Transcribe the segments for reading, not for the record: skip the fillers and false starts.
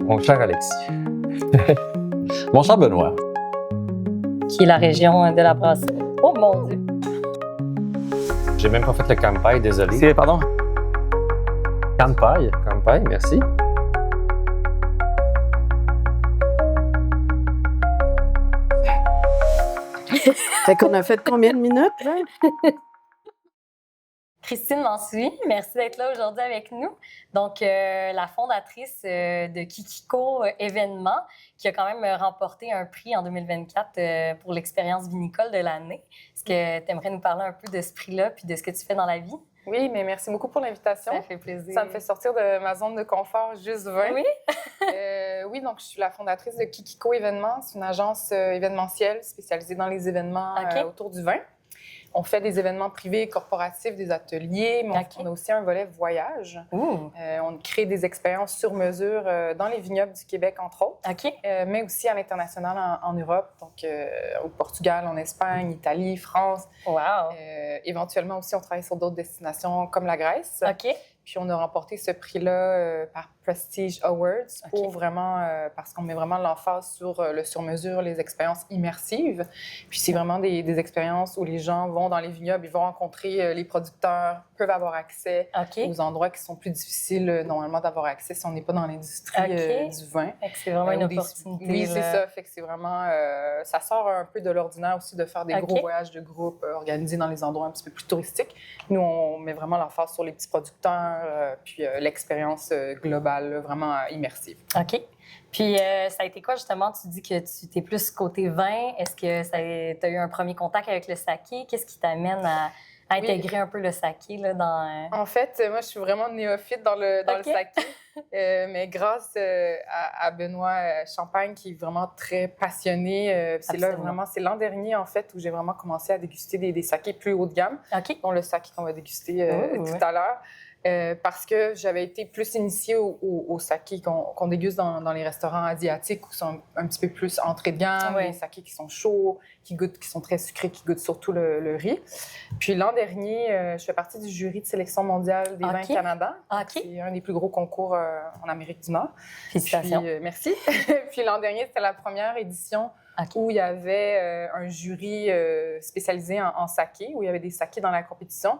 Mon cher Alexis. Mon cher Benoît. Qui est la région de la brasserie. Oh mon Dieu! J'ai même pas fait le campagne, désolé. C'est, pardon? Campagne. Campagne, merci. Fait qu'on a fait combien de minutes, là? Christine Mansoui, merci d'être là aujourd'hui avec nous. Donc, la fondatrice de Kikiko événements, qui a quand même remporté un prix en 2024 pour l'expérience vinicole de l'année. Est-ce que tu aimerais nous parler un peu de ce prix-là puis de ce que tu fais dans la vie? Oui, mais merci beaucoup pour l'invitation. Ça fait plaisir. Ça me fait sortir de ma zone de confort juste vin. Oui? Oui, donc je suis la fondatrice de Kikiko événements. C'est une agence événementielle spécialisée dans les événements autour du vin. On fait des événements privés, corporatifs, des ateliers, mais on a aussi un volet voyage. On crée des expériences sur mesure dans les vignobles du Québec, entre autres, mais aussi à l'international en Europe, donc au Portugal, en Espagne, Italie, France. Wow! Éventuellement aussi, on travaille sur d'autres destinations comme la Grèce. Puis on a remporté ce prix-là par Prestige Awards pour vraiment, parce qu'on met vraiment l'emphase sur le sur-mesure, les expériences immersives. Puis c'est vraiment des expériences où les gens vont dans les vignobles, ils vont rencontrer les producteurs, peuvent avoir accès aux endroits qui sont plus difficiles normalement d'avoir accès si on n'est pas dans l'industrie du vin. C'est vraiment une opportunité. Oui, c'est ça. Fait que c'est vraiment, ça sort un peu de l'ordinaire aussi de faire des gros voyages de groupe organisés dans les endroits un petit peu plus touristiques. Nous, on met vraiment l'emphase sur les petits producteurs, puis l'expérience globale, vraiment immersive. OK. Puis, ça a été quoi, justement? Tu dis que tu t'es plus côté vin. Est-ce que tu as eu un premier contact avec le saké? Qu'est-ce qui t'amène à intégrer un peu le saké là, dans... En fait, moi, je suis vraiment néophyte dans le saké. Mais grâce à Benoît Champagne, qui est vraiment très passionné, c'est l'an dernier, en fait, où j'ai vraiment commencé à déguster des sakés plus haut de gamme, dont le saké qu'on va déguster tout à l'heure. Parce que j'avais été plus initiée au saké qu'on déguste dans les restaurants asiatiques, où sont un petit peu plus entrée de gamme, des sakés qui sont chauds, qui sont très sucrés, qui goûtent surtout le riz. Puis l'an dernier, je fais partie du jury de sélection mondiale des vins Canada. C'est un des plus gros concours en Amérique du Nord. Félicitations. Puis, merci. Puis l'an dernier, c'était la première édition où il y avait un jury spécialisé en saké, où il y avait des sakés dans la compétition.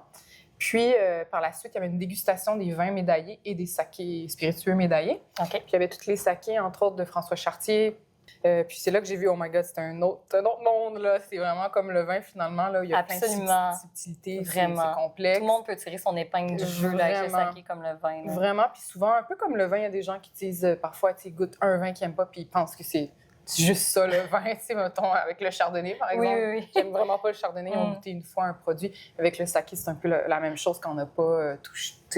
Puis, par la suite, il y avait une dégustation des vins médaillés et des sakés spiritueux médaillés. Puis, il y avait tous les sakés, entre autres, de François Chartier. Puis, c'est là que j'ai vu, oh my God, c'est un autre monde, là. C'est vraiment comme le vin, finalement, là. Il y a plein de subtilités. Vraiment. C'est complexe. Tout le monde peut tirer son épingle du jeu là, avec le saké comme le vin. Là. Vraiment. Puis, souvent, un peu comme le vin, il y a des gens qui disent, parfois, ils goûtent un vin qu'ils n'aiment pas, puis ils pensent que c'est juste ça, le vin, tu sais, mettons, avec le chardonnay, par exemple. Oui. J'aime vraiment pas le chardonnay. On goûté une fois un produit. Avec le saké, c'est un peu la même chose quand on n'a pas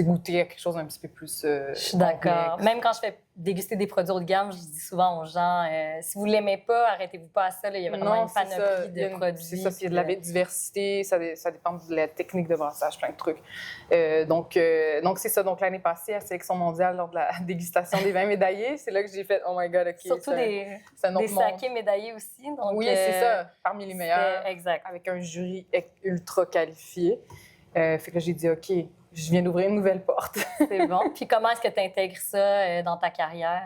goûté à quelque chose d'un petit peu plus Je suis d'accord. Même quand je fais déguster des produits haut de gamme, je dis souvent aux gens, si vous l'aimez pas, arrêtez-vous pas à ça. Là. Il y a vraiment une panoplie de produits. C'est ça, il y a de la diversité, ça dépend de la technique de brassage, plein de trucs. Donc c'est ça. Donc, l'année passée, à la Sélection mondiale, lors de la dégustation des vins médaillés, c'est là que j'ai fait « Oh my God, OK, surtout des sakés médaillés aussi. Donc, oui, c'est ça, parmi les meilleurs. Exact. Avec un jury ultra qualifié. Fait que j'ai dit « OK, je viens d'ouvrir une nouvelle porte. » C'est bon. Puis comment est-ce que tu intègres ça dans ta carrière?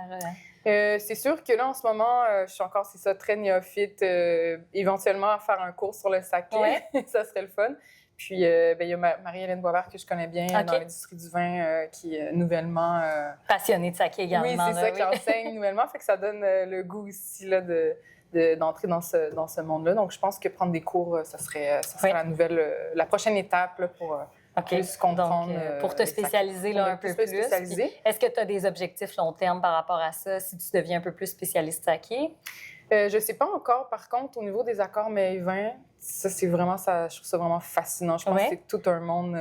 C'est sûr que là, en ce moment, je suis encore, c'est ça, très néophyte. Éventuellement, à faire un cours sur le saké, ça serait le fun. Puis, il y a Marie-Hélène Boisvert, que je connais bien dans l'industrie du vin, qui est nouvellement... passionnée de saké également. Oui, c'est ça, qui enseigne nouvellement. Fait que ça donne le goût aussi là, d'entrer dans ce monde-là. Donc, je pense que prendre des cours, ça serait la prochaine étape là, pour... plus comprendre. Donc, pour te spécialiser là, un peu plus. Est-ce que tu as des objectifs long terme par rapport à ça, si tu deviens un peu plus spécialiste saké? Je ne sais pas encore. Par contre, au niveau des accords mets et vins, ça, c'est vraiment ça. Je trouve ça vraiment fascinant. Je pense que c'est tout un monde.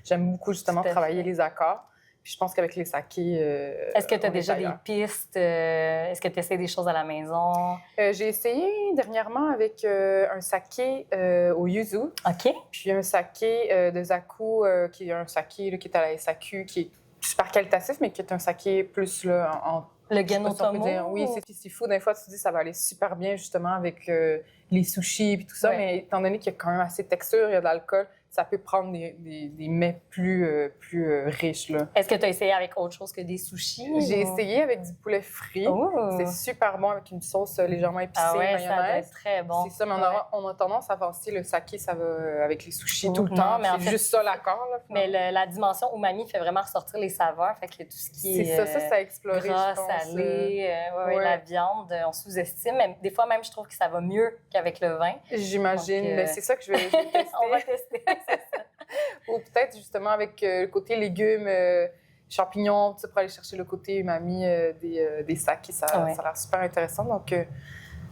J'aime beaucoup, justement, travailler les accords. Puis je pense qu'avec les sakés... Est-ce que tu as déjà des pistes? Est-ce que tu essaies des choses à la maison? J'ai essayé dernièrement avec un saké au yuzu. Puis un saké de Zaku, qui est un saké là, qui est à la SAQ, qui est super qualitatif, mais qui est un saké plus là, le Genotomo? Oui, c'est fou. Des fois, tu te dis ça va aller super bien, justement, avec les sushis et tout ça. Mais étant donné qu'il y a quand même assez de texture, il y a de l'alcool, ça peut prendre des mets plus riches, là. Est-ce que tu as essayé avec autre chose que des sushis? J'ai essayé avec du poulet frit. Oh. C'est super bon avec une sauce légèrement épicée, Ah ouais, ça doit mayonnaise. être très bon. C'est ça, mais on a tendance à penser le saké, ça va avec les sushis tout le Non, temps. mais en C'est fait, juste ça l'accord, là. Mais la dimension umami fait vraiment ressortir les saveurs. Fait que tout ce qui est ça a exploré, gras, je pense. salé, ouais. la viande, on sous-estime. Mais des fois, même, je trouve que ça va mieux qu'avec le vin. J'imagine, Donc, mais c'est ça que je vais tester. On va tester. Ou peut-être justement avec le côté légumes, champignons, tu sais, pour aller chercher le côté umami des sakés, ça a l'air super intéressant. Donc,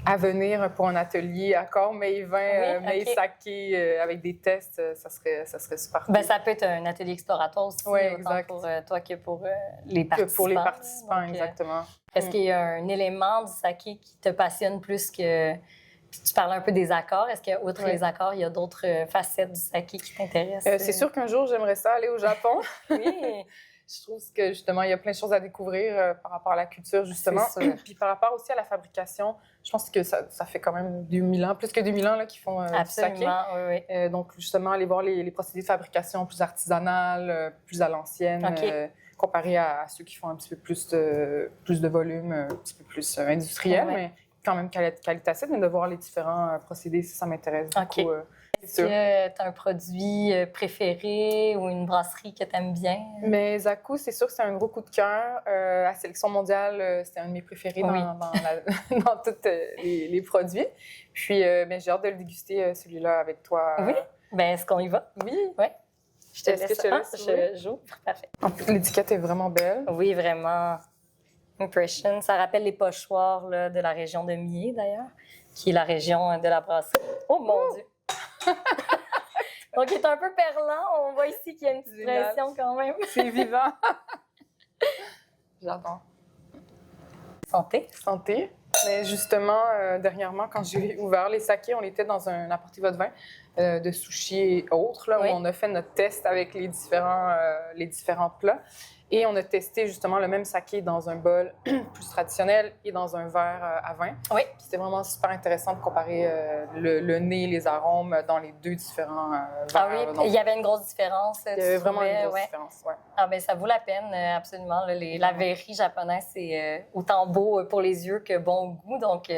à venir pour un atelier accord mets vin, mets saké avec des tests, ça serait super cool. Ben, ça peut être un atelier exploratoire aussi, autant pour toi que pour les participants. Que pour les participants, Donc, exactement. Est-ce qu'il y a un élément du saké qui te passionne plus que... Tu parlais un peu des accords. Est-ce qu'outre les accords, il y a d'autres facettes du saké qui t'intéressent? C'est sûr qu'un jour, j'aimerais ça aller au Japon. Oui. Je trouve que, justement, il y a plein de choses à découvrir par rapport à la culture, justement. Puis par rapport aussi à la fabrication, je pense que ça fait quand même 2000 ans, plus que 2000 ans là, qu'ils font du saké. Oui. Donc, justement, aller voir les procédés de fabrication plus artisanales, plus à l'ancienne, comparé à ceux qui font un petit peu plus de volume, un petit peu plus industriel, mais quand même qualitatif, mais de voir les différents procédés, ça m'intéresse beaucoup. Est-ce que tu as un produit préféré ou une brasserie que tu aimes bien? Mais Zakou, c'est sûr que c'est un gros coup de cœur. À Sélection mondiale, c'était un de mes préférés dans tous les produits. Puis, j'ai hâte de le déguster, celui-là, avec toi. Oui? Bien, est-ce qu'on y va? Oui. Oui. Je te Est-ce que laisse. Je joue. Parfait. En plus, l'étiquette est vraiment belle. Oui, vraiment. Impression. Ça rappelle les pochoirs là, de la région de Mie, d'ailleurs, qui est la région de la brasserie. Oh mon Dieu! Donc, il est un peu perlant. On voit ici qu'il y a une petite pression quand même. C'est vivant. J'adore. Santé. Santé. Mais justement, dernièrement, quand j'ai ouvert les sakés, on était dans un apportez votre vin de sushi et autres, là, où on a fait notre test avec les différents plats. Et on a testé justement le même saké dans un bol plus traditionnel et dans un verre à vin. Oui. Puis c'était vraiment super intéressant de comparer le nez, les arômes dans les deux différents verres. Ah oui, donc, il y avait une grosse différence. il y avait vraiment une grosse différence, ouais. Ah ben ça vaut la peine, absolument. Là, la verrerie japonaise, c'est autant beau pour les yeux que bon au goût. Donc,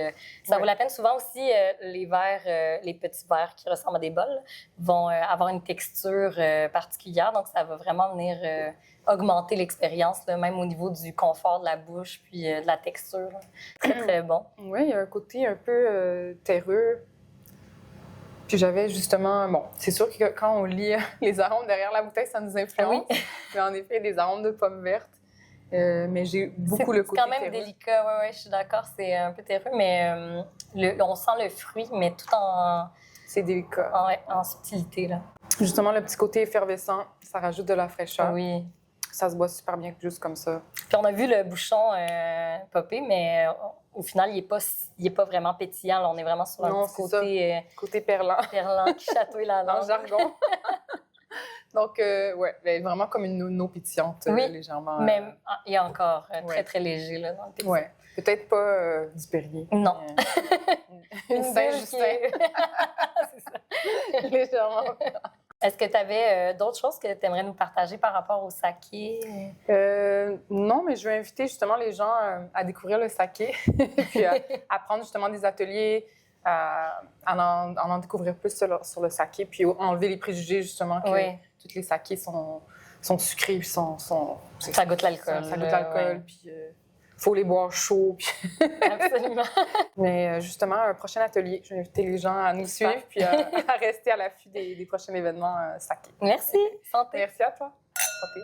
ça vaut la peine. Souvent aussi, les verres, les petits verres qui ressemblent à des bols, vont avoir une texture particulière. Donc, ça va vraiment venir augmenter l'expérience, là, même au niveau du confort de la bouche puis de la texture. Là. Très, très bon. Oui, il y a un côté un peu terreux. Puis j'avais justement... Bon, c'est sûr que quand on lit les arômes derrière la bouteille, ça nous influence. Oui. Mais en effet, des arômes de pommes vertes. Mais j'ai beaucoup le côté C'est quand même terreux. délicat, oui, je suis d'accord. C'est un peu terreux, mais on sent le fruit, mais tout en... C'est délicat. En subtilité, là. Justement, le petit côté effervescent, ça rajoute de la fraîcheur. Oui. Ça se boit super bien juste comme ça. Puis on a vu le bouchon popper, mais au final, il est pas vraiment pétillant. Là, on est vraiment sur un petit côté... côté perlant. Perlant qui chatouille la langue. Dans le jargon. Donc, ouais, vraiment comme une eau pétillante, légèrement. Mais il y a encore très, très léger là, dans le pétillant. Ouais. Peut-être pas du Perrier. Non. Une Saint-Justin. C'est ça. Légèrement. Est-ce que tu avais d'autres choses que tu aimerais nous partager par rapport au saké? Non, mais je vais inviter justement les gens à découvrir le saké, puis à prendre justement des ateliers, à en découvrir plus sur le saké, puis enlever les préjugés justement que tous les sakés sont sucrés, ça goûte l'alcool. Ça goûte l'alcool, puis faut les boire chauds. Puis... Absolument. Mais justement, un prochain atelier, je vais inviter les gens à nous suivre puis à rester à l'affût des prochains événements saké. Merci. Santé. Merci à toi. Santé.